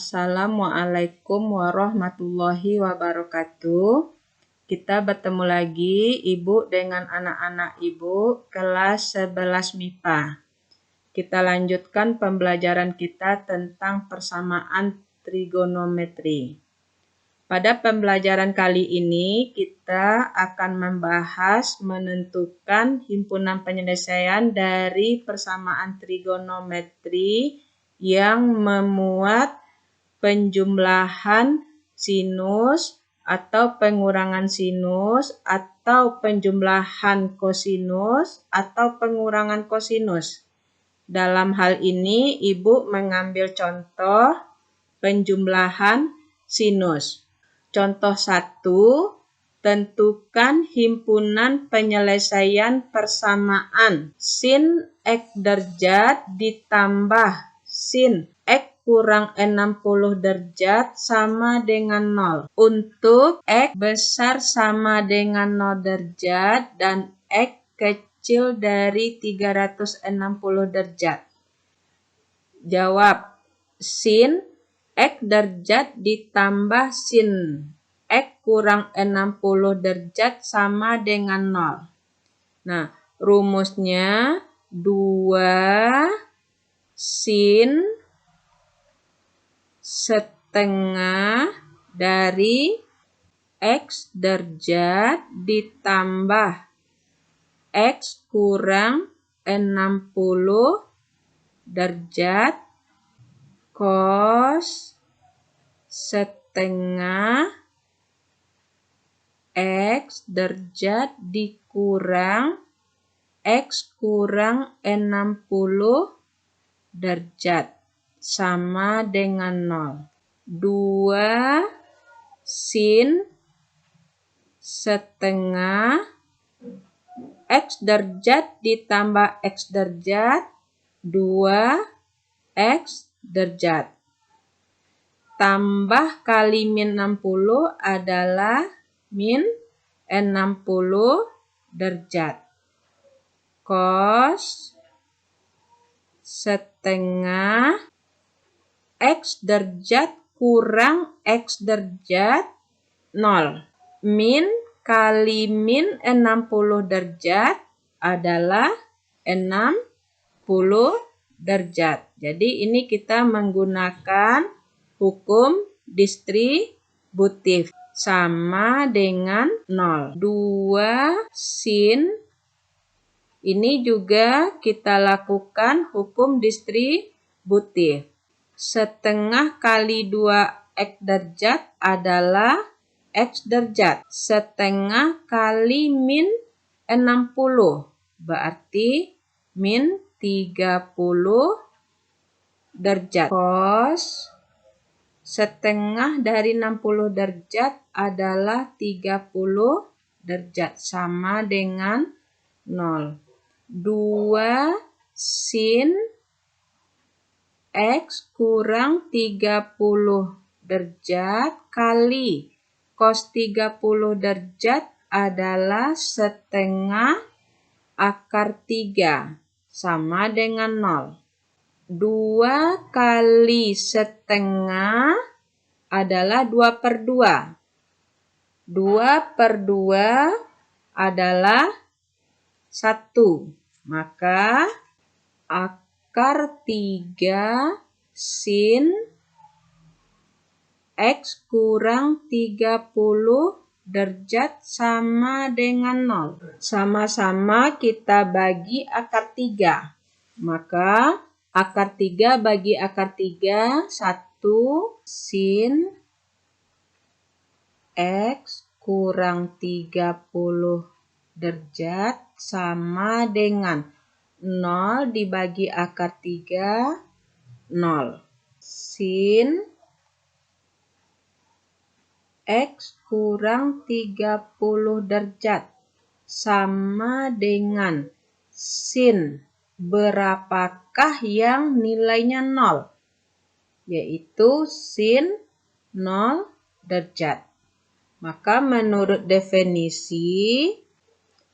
Assalamualaikum warahmatullahi wabarakatuh. Kita bertemu lagi Ibu dengan anak-anak Ibu kelas 11 MIPA. Kita lanjutkan pembelajaran kita tentang persamaan trigonometri. Pada pembelajaran kali ini kita akan membahas menentukan himpunan penyelesaian dari persamaan trigonometri yang memuat penjumlahan sinus atau pengurangan sinus atau penjumlahan kosinus atau pengurangan kosinus. Dalam hal ini Ibu mengambil contoh penjumlahan sinus. Contoh 1, tentukan himpunan penyelesaian persamaan sin X derajat ditambah sin X kurang 60 derajat sama dengan 0. Untuk X besar sama dengan 0 derajat dan X kecil dari 360 derajat. Jawab, sin X derajat ditambah sin X kurang 60 derajat sama dengan 0. Nah, rumusnya 2 sin setengah dari X derajat ditambah X kurang 60 derajat cos setengah X derajat dikurang X kurang 60 derajat sama dengan 0. 2 sin setengah X derajat ditambah X derajat 2 X derajat. Tambah kali min 60 adalah min 60 derajat. Cos setengah X derajat kurang X derajat 0. Min kali min 60 derajat adalah 60 derajat. Jadi ini kita menggunakan hukum distributif sama dengan 0. 2 sin ini juga kita lakukan hukum distributif. Setengah kali 2 X derajat adalah X derajat. Setengah kali min 60 berarti min 30 derajat. Cos setengah dari 60 derajat adalah 30 derajat sama dengan 0. 2 sin X kurang 30 derajat kali cos 30 derajat adalah setengah akar 3 sama dengan 0. 2 kali setengah adalah 2/2. 2/2 adalah 1. Maka akar 3 sin X kurang 30 derajat sama dengan 0. Sama-sama kita bagi akar 3. Maka akar 3 bagi akar 3, 1 sin X kurang 30 derajat sama dengan 0 dibagi akar 3, 0. Sin X kurang 30 derajat sama dengan sin berapakah yang nilainya 0? Yaitu sin 0 derajat. Maka menurut definisi,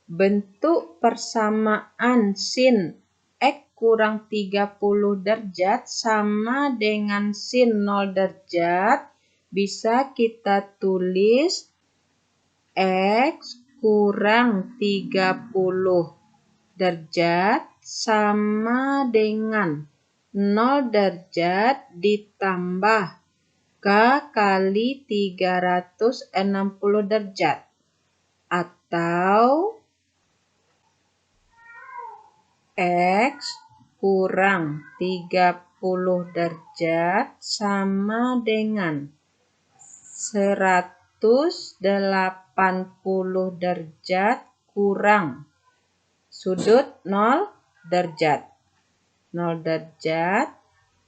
bentuk persamaan sin X kurang 30 derajat sama dengan sin 0 derajat, bisa kita tulis X kurang 30 derajat sama dengan 0 derajat ditambah K kali 360 derajat. Atau X kurang 30 derajat sama dengan 180 derajat kurang sudut 0 derajat. 0 derajat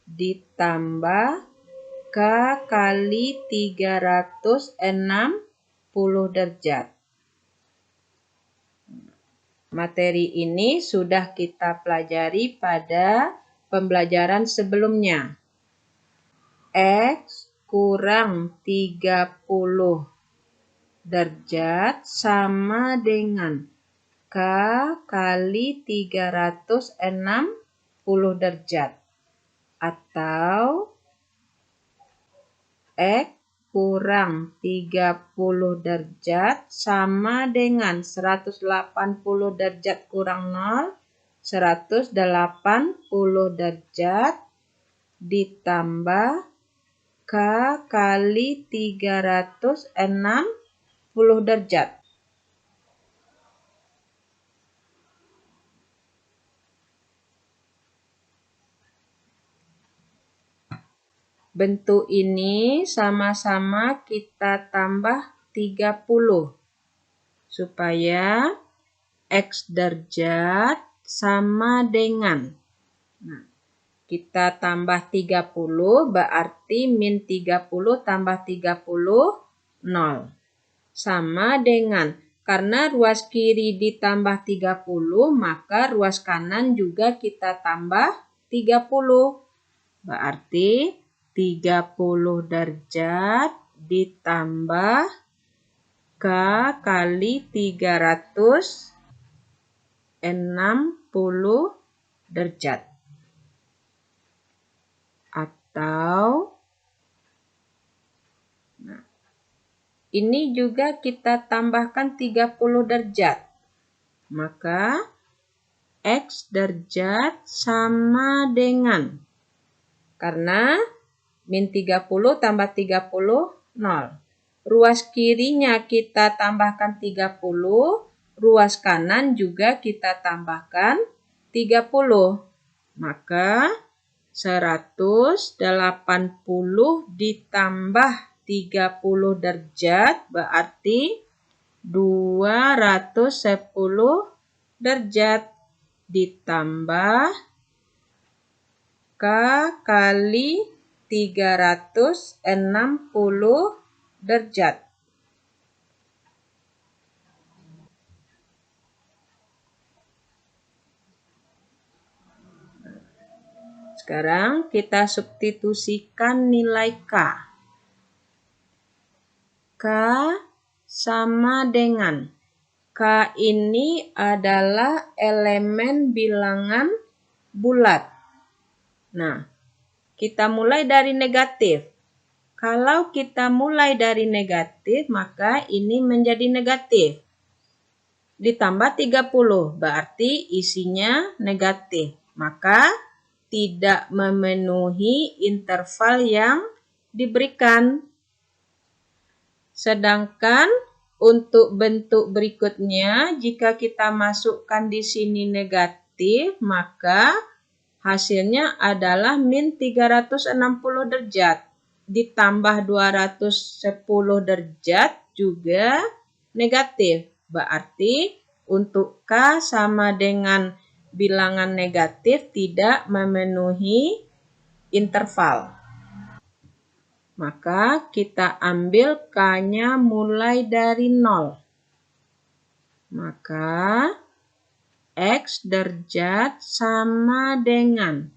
ditambah K kali 360 derajat. Materi ini sudah kita pelajari pada pembelajaran sebelumnya. X kurang 30 derajat sama dengan K kali 360 derajat. Atau X kurang 30 derajat sama dengan 180 derajat kurang 0, 180 derajat ditambah K kali 360 derajat. Bentuk ini sama-sama kita tambah 30 supaya X derajat sama dengan, kita tambah 30 berarti min 30 tambah 30 0. Sama dengan, karena ruas kiri ditambah 30 maka ruas kanan juga kita tambah 30. Berarti 30 derajat ditambah K kali 360 derajat. Atau ini juga kita tambahkan 30 derajat. Maka X derajat sama dengan, karena min 30 tambah 30 0. Ruas kirinya kita tambahkan 30, ruas kanan juga kita tambahkan 30. Maka 180 ditambah 30 derajat berarti 210 derajat ditambah K kali 360 derajat. Sekarang kita substitusikan nilai K. K sama dengan, K ini adalah elemen bilangan bulat. Nah, kita mulai dari negatif. Kalau kita mulai dari negatif, maka ini menjadi negatif. Ditambah 30, berarti isinya negatif. Maka tidak memenuhi interval yang diberikan. Sedangkan untuk bentuk berikutnya, jika kita masukkan di sini negatif, maka hasilnya adalah min 360 derajat ditambah 210 derajat juga negatif. Berarti untuk K sama dengan bilangan negatif tidak memenuhi interval. Maka kita ambil K-nya mulai dari 0. Maka X derajat sama dengan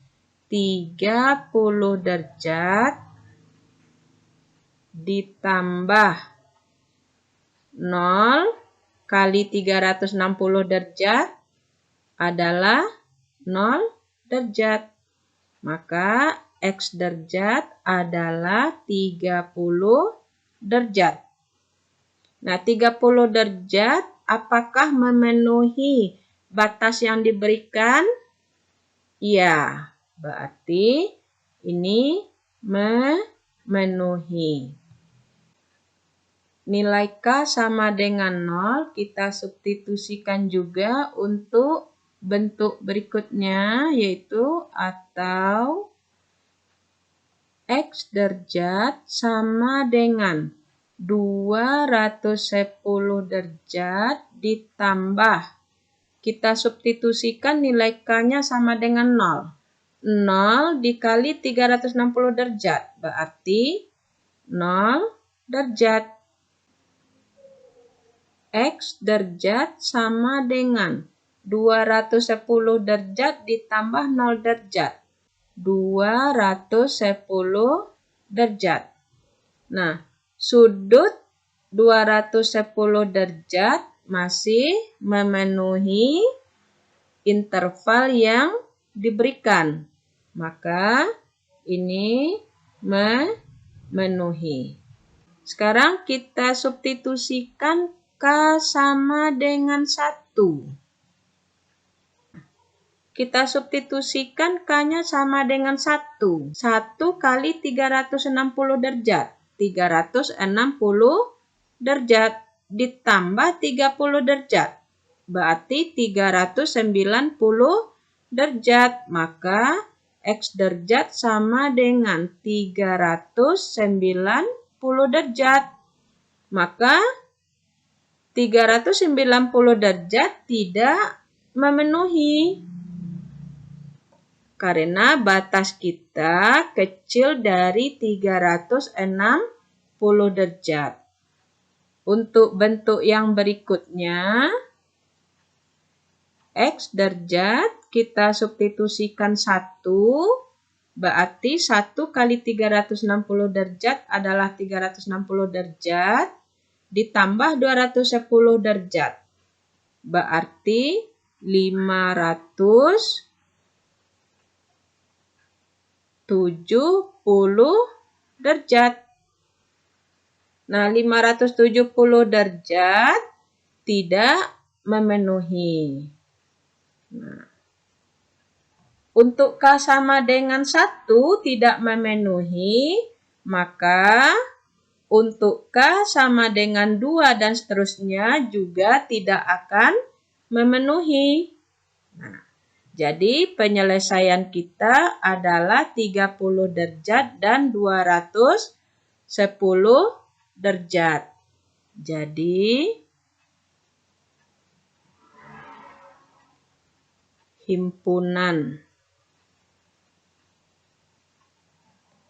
30 derajat ditambah 0 kali 360 derajat adalah 0 derajat. Maka X derajat adalah 30 derajat. Nah, 30 derajat apakah memenuhi batas yang diberikan? Ya, berarti ini memenuhi. Nilai K sama dengan 0, kita substitusikan juga untuk bentuk berikutnya, yaitu atau X derajat sama dengan 210 derajat ditambah. Kita substitusikan nilai K-nya sama dengan 0. 0 dikali 360 derajat, berarti 0 derajat. X derajat sama dengan 210 derajat ditambah 0 derajat. 210 derajat. Nah, sudut 210 derajat masih memenuhi interval yang diberikan. Maka ini memenuhi. Sekarang kita substitusikan K sama dengan 1. Kita substitusikan K-nya sama dengan 1. 1 kali 360 derajat. 360 derajat ditambah 30 derajat. Berarti 390 derajat. Maka X derajat sama dengan 390 derajat. Maka 390 derajat tidak memenuhi. Karena batas kita kecil dari 360 derajat. Untuk bentuk yang berikutnya, X derajat kita substitusikan 1, berarti 1 kali 360 derajat adalah 360 derajat, ditambah 210 derajat. Berarti 570 derajat. Nah, 570 derajat tidak memenuhi. Nah, untuk K sama dengan 1 tidak memenuhi, maka untuk K sama dengan 2 dan seterusnya juga tidak akan memenuhi. Nah, jadi penyelesaian kita adalah 30 derajat dan 210 derajat. Jadi himpunan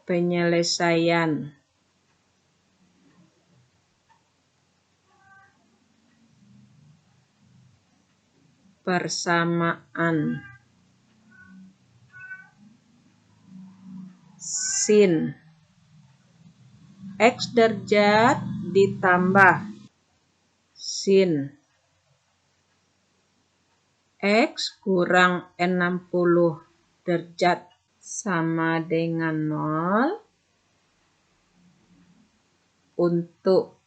penyelesaian persamaan sin X derajat ditambah sin X kurang 60 derajat sama dengan 0 untuk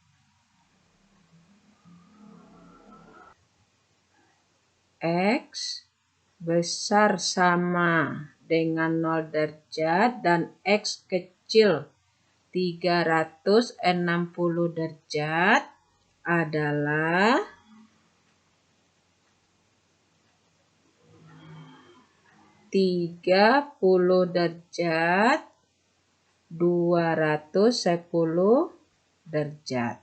X besar sama dengan 0 derajat dan X kecil 360 derajat adalah 30 derajat, 210 derajat.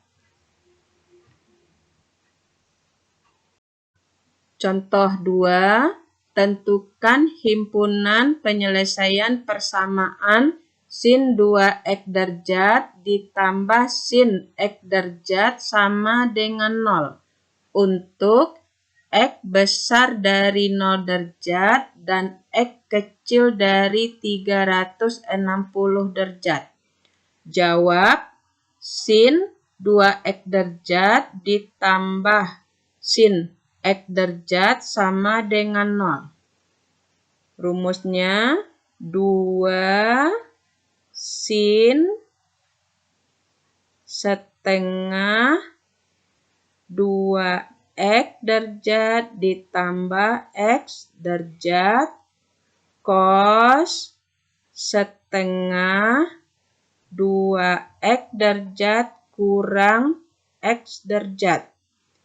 Contoh 2, tentukan himpunan penyelesaian persamaan sin 2x derajat ditambah sin x derajat sama dengan 0 untuk X besar dari 0 derajat dan X kecil dari 360 derajat. Jawab, sin 2x derajat ditambah sin X derajat sama dengan 0. Rumusnya 2 sin setengah 2x derajat ditambah x derajat cos setengah 2x derajat kurang x derajat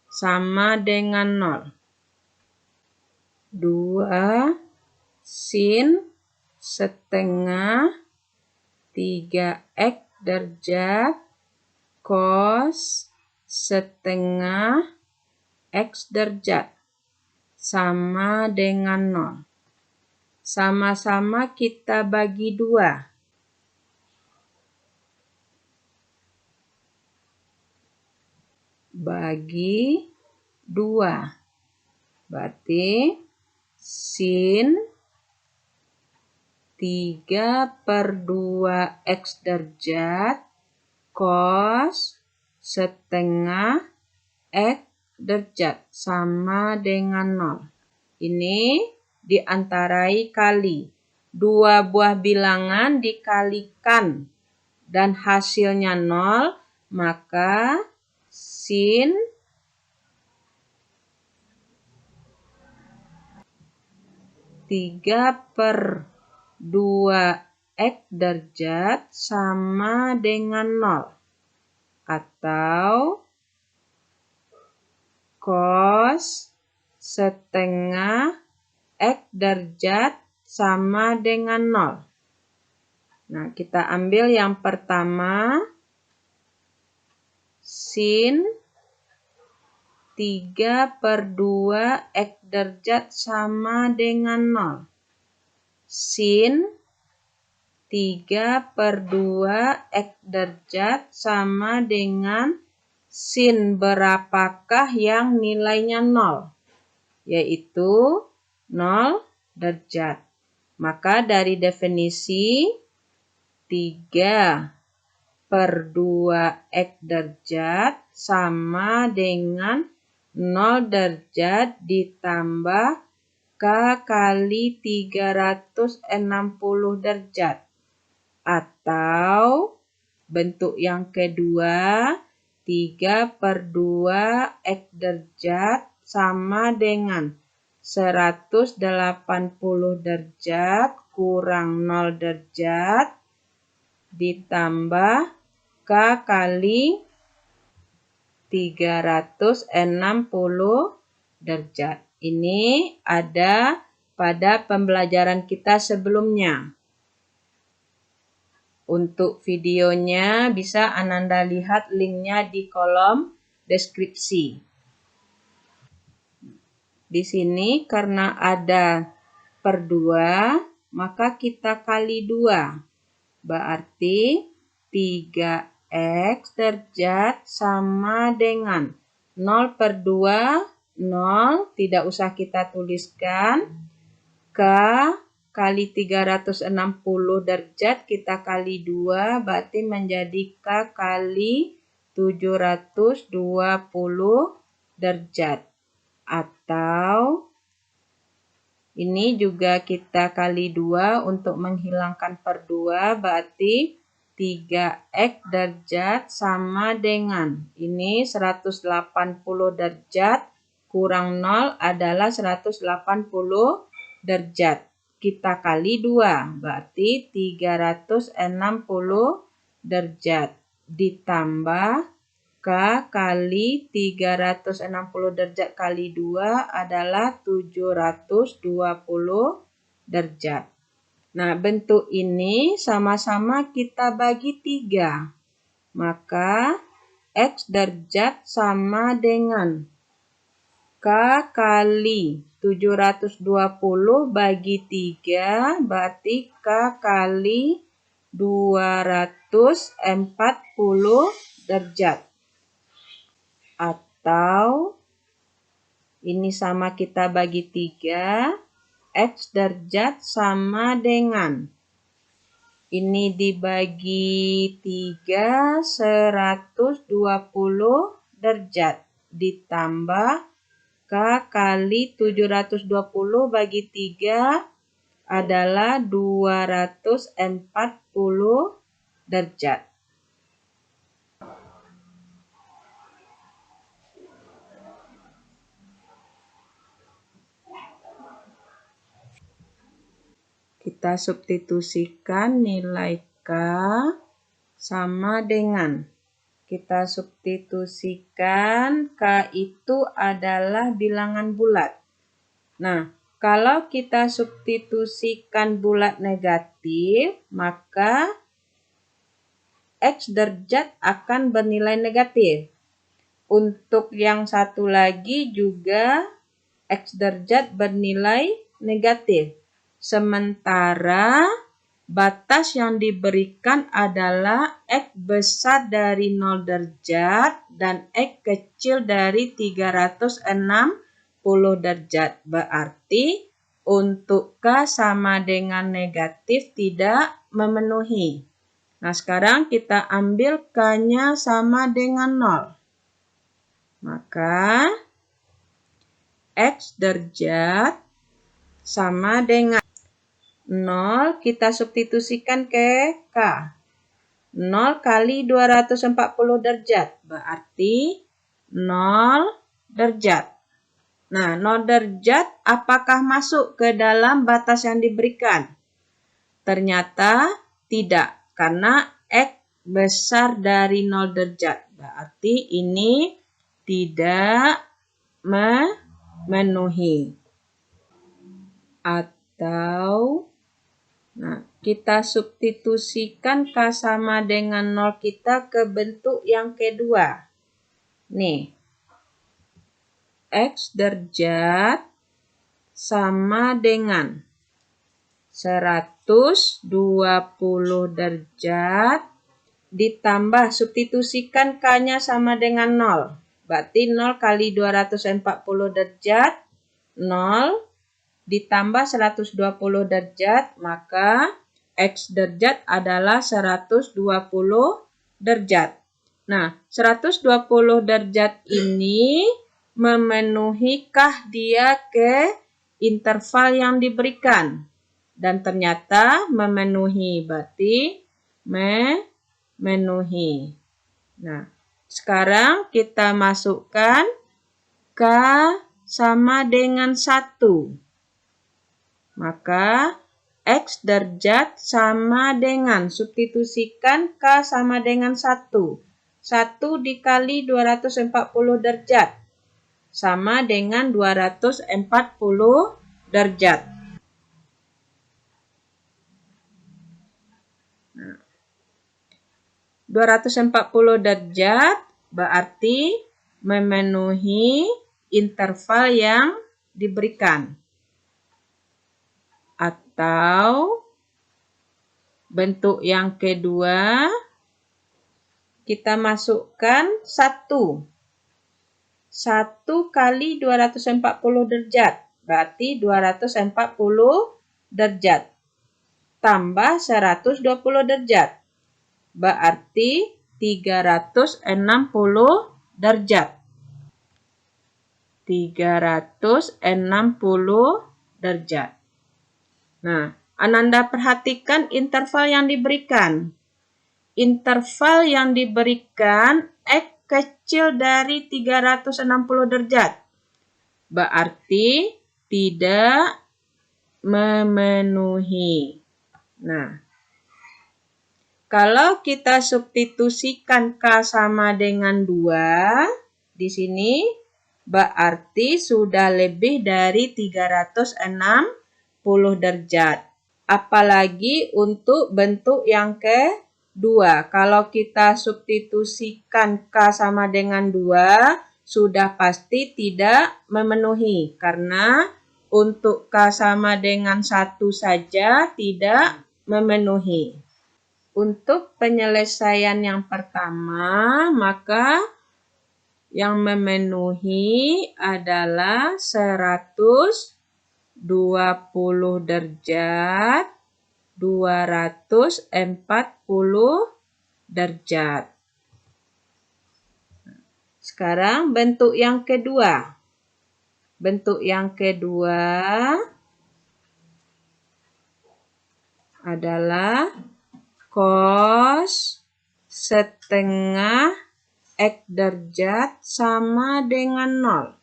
sama dengan 0. 2 sin setengah 3x derajat cos setengah x derajat sama dengan 0. Sama-sama kita bagi 2. Bagi 2. Berarti sin 3/2 x derajat cos setengah x derajat sama dengan 0. Ini diantarai kali. 2 buah bilangan dikalikan dan hasilnya 0, maka sin 3/2 x derajat sama dengan 0. Atau cos setengah x derajat sama dengan 0. Nah, kita ambil yang pertama. Sin 3/2 x derajat sama dengan 0. Sin 3/2 x derajat sama dengan sin berapakah yang nilainya 0? Yaitu 0 derajat. Maka dari definisi 3/2 x derajat sama dengan 0 derajat ditambah K kali 360 derajat. Atau bentuk yang kedua, 3/2 x derajat sama dengan 180 derajat kurang 0 derajat ditambah K kali 360 derajat. Ini ada pada pembelajaran kita sebelumnya. Untuk videonya bisa Ananda lihat linknya di kolom deskripsi. Di sini karena ada per 2, maka kita kali 2. Berarti 3x derajat sama dengan 0/2, 0, tidak usah kita tuliskan. K kali 360 derajat kita kali 2, berarti menjadi K kali 720 derajat. Atau ini juga kita kali 2 untuk menghilangkan per 2, berarti 3x derajat sama dengan, ini 180 derajat kurang 0 adalah 180 derajat. Kita kali 2, berarti 360 derajat ditambah K kali 360 derajat kali 2 adalah 720 derajat. Nah, bentuk ini sama-sama kita bagi 3. Maka x derajat sama dengan K kali 720 bagi 3, berarti K kali 240 derajat. Atau ini sama kita bagi 3, x derajat sama dengan, ini dibagi 3, 120 derajat ditambah K kali 720 bagi 3, adalah 240 derajat. Kita substitusikan nilai K sama dengan. Kita substitusikan K itu adalah bilangan bulat. Nah, kalau kita substitusikan bulat negatif, maka X derajat akan bernilai negatif. Untuk yang satu lagi juga X derajat bernilai negatif. Sementara batas yang diberikan adalah X besar dari 0 derajat dan X kecil dari 360 derajat. Berarti untuk K sama dengan negatif tidak memenuhi. Nah, sekarang kita ambil K-nya sama dengan 0. Maka X derajat sama dengan 0 kita substitusikan ke K. 0 kali 240 derajat. Berarti 0 derajat. Nah, 0 derajat apakah masuk ke dalam batas yang diberikan? Ternyata tidak. Karena X besar dari 0 derajat. Berarti ini tidak memenuhi. Atau kita substitusikan K sama dengan 0 kita ke bentuk yang kedua. Nih, X derajat sama dengan 120 derajat ditambah substitusikan K-nya sama dengan 0. Berarti 0 kali 240 derajat, 0 ditambah 120 derajat, maka X derajat adalah 120 derajat. Nah, 120 derajat ini memenuhikah dia ke interval yang diberikan? Dan ternyata memenuhi, berarti memenuhi. Nah, sekarang kita masukkan K sama dengan 1. Maka X derajat sama dengan, substitusikan K sama dengan 1. 1 dikali 240 derajat. Sama dengan 240 derajat. Nah, 240 derajat berarti memenuhi interval yang diberikan. Atau bentuk yang kedua, kita masukkan 1. 1 kali 240 derajat, berarti 240 derajat. Tambah 120 derajat, berarti 360 derajat. 360 derajat. Nah, Ananda perhatikan interval yang diberikan. Interval yang diberikan X kecil dari 360 derajat. Berarti tidak memenuhi. Nah, kalau kita substitusikan K sama dengan 2, di sini berarti sudah lebih dari 360 derajat. Apalagi untuk bentuk yang kedua. Kalau kita substitusikan K sama dengan 2, sudah pasti tidak memenuhi. Karena untuk K sama dengan 1 saja tidak memenuhi. Untuk penyelesaian yang pertama, maka yang memenuhi adalah 120 derajat, 240 derajat. Sekarang bentuk yang kedua. Bentuk yang kedua adalah cos setengah X derajat sama dengan 0.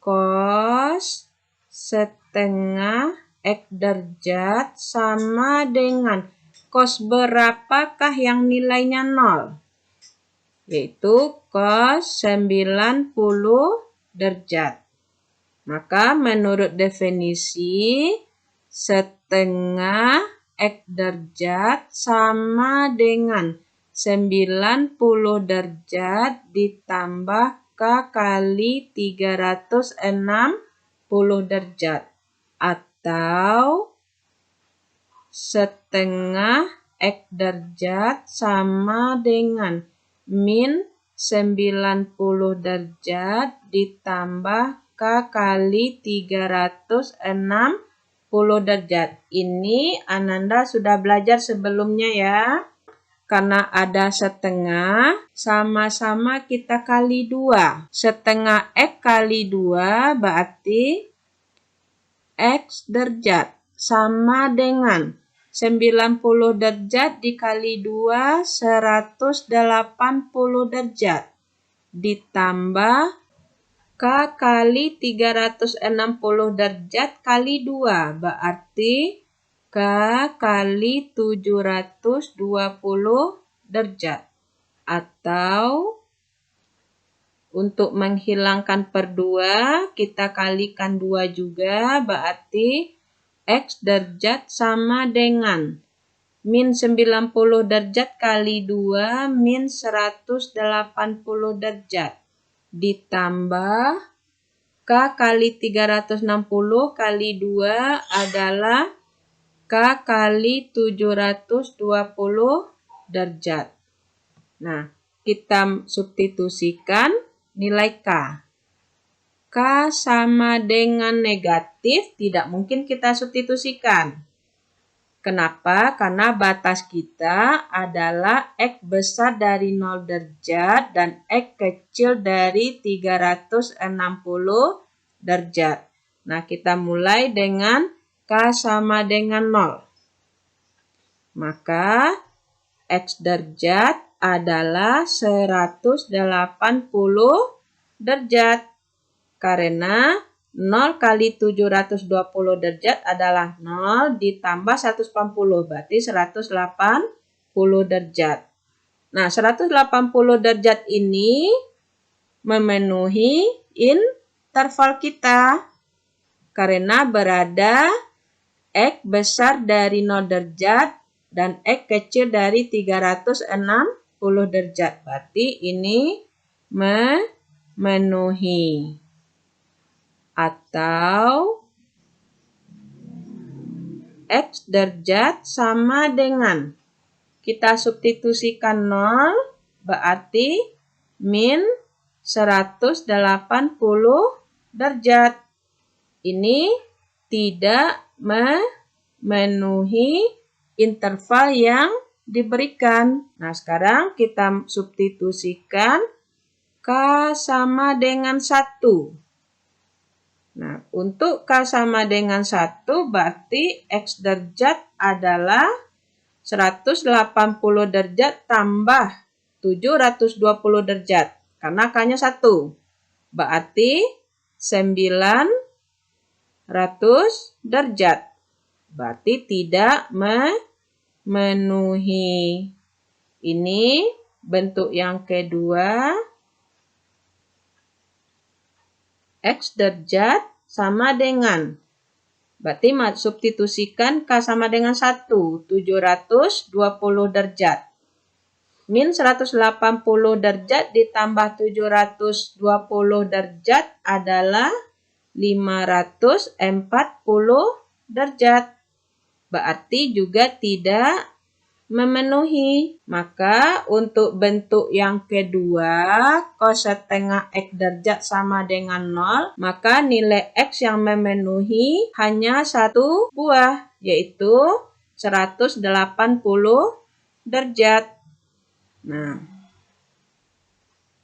Cos setengah X derajat sama dengan cos berapakah yang nilainya 0? Yaitu cos 90 derajat. Maka menurut definisi, setengah X derajat sama dengan 90 derajat ditambah K kali 360 derajat. Atau setengah X derajat sama dengan min 90 derajat ditambah K kali 360 derajat. Ini Ananda sudah belajar sebelumnya ya. Karena ada setengah, sama-sama kita kali 2. Setengah X kali 2 berarti X derajat sama dengan 90 derajat dikali 2, 180 derajat. Ditambah K kali 360 derajat kali 2, berarti K kali 720 derajat. Atau untuk menghilangkan per 2, kita kalikan 2 juga, berarti X derajat sama dengan min 90 derajat kali 2 min 180 derajat. Ditambah K kali 360 kali 2 adalah K kali 720 derajat. Nah, kita substitusikan nilai K. K sama dengan negatif, tidak mungkin kita substitusikan. Kenapa? Karena batas kita adalah X besar dari 0 derajat dan X kecil dari 360 derajat. Nah, kita mulai dengan K sama dengan 0. Maka X derajat adalah 180 derajat. Karena 0 kali 720 derajat adalah 0 ditambah 180, berarti 180 derajat. Nah, 180 derajat ini memenuhi interval kita. Karena berada X besar dari 0 derajat dan X kecil dari 360 derajat. Berarti ini memenuhi. Atau X derajat sama dengan, kita substitusikan 0, berarti min 180 derajat. Ini tidak memenuhi interval yang diberikan. Nah, sekarang kita substitusikan K sama dengan 1. Nah, untuk K sama dengan 1 berarti X derajat adalah 180 derajat tambah 720 derajat. Karena K-nya 1. Berarti 900 derajat. Berarti tidak memenuhi. Ini bentuk yang kedua. X derajat sama dengan, berarti substitusikan K sama dengan 1, 720 derajat. Min 180 derajat ditambah 720 derajat adalah 540 derajat. Berarti juga tidak memenuhi. Maka untuk bentuk yang kedua, cos setengah X derajat sama dengan 0, maka nilai X yang memenuhi hanya satu buah, yaitu 180 derajat. Nah,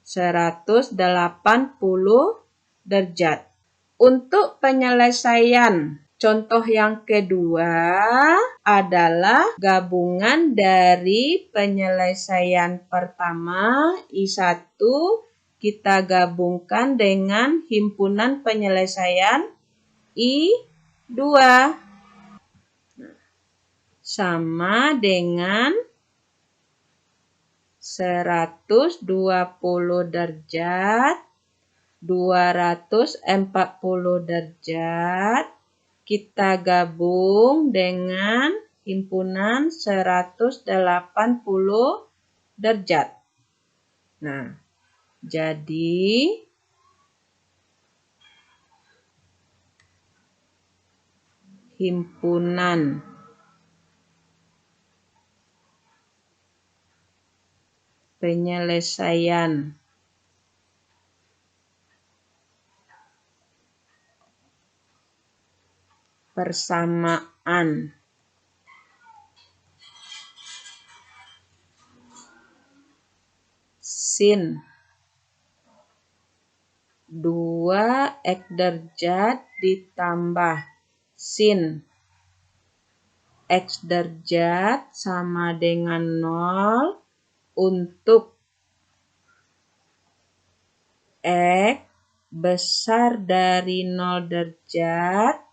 180 derajat. Untuk penyelesaian Contoh yang kedua adalah gabungan dari penyelesaian pertama I1 kita gabungkan dengan himpunan penyelesaian I2 sama dengan 120 derajat, 240 derajat, kita gabung dengan himpunan 180 derajat. Nah, jadi himpunan penyelesaian persamaan sin 2x derajat ditambah sin x derajat sama dengan 0 untuk x besar dari 0 derajat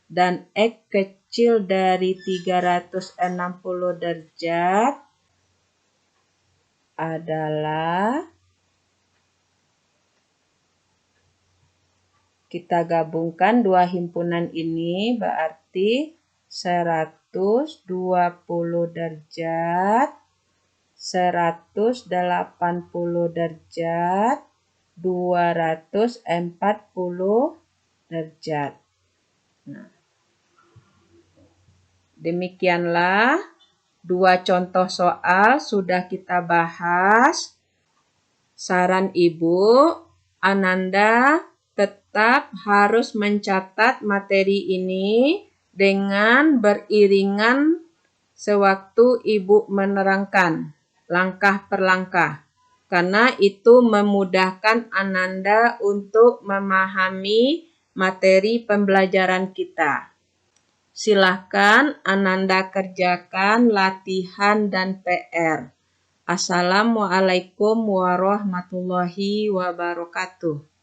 dan x kecil dari 360 derajat adalah, kita gabungkan dua himpunan ini berarti 120 derajat, 180 derajat, 240 derajat. Nah, demikianlah dua contoh soal sudah kita bahas. Saran Ibu, Ananda tetap harus mencatat materi ini dengan beriringan sewaktu Ibu menerangkan langkah per langkah. Karena itu memudahkan Ananda untuk memahami materi pembelajaran kita. Silahkan Ananda kerjakan latihan dan PR. Assalamualaikum warahmatullahi wabarakatuh.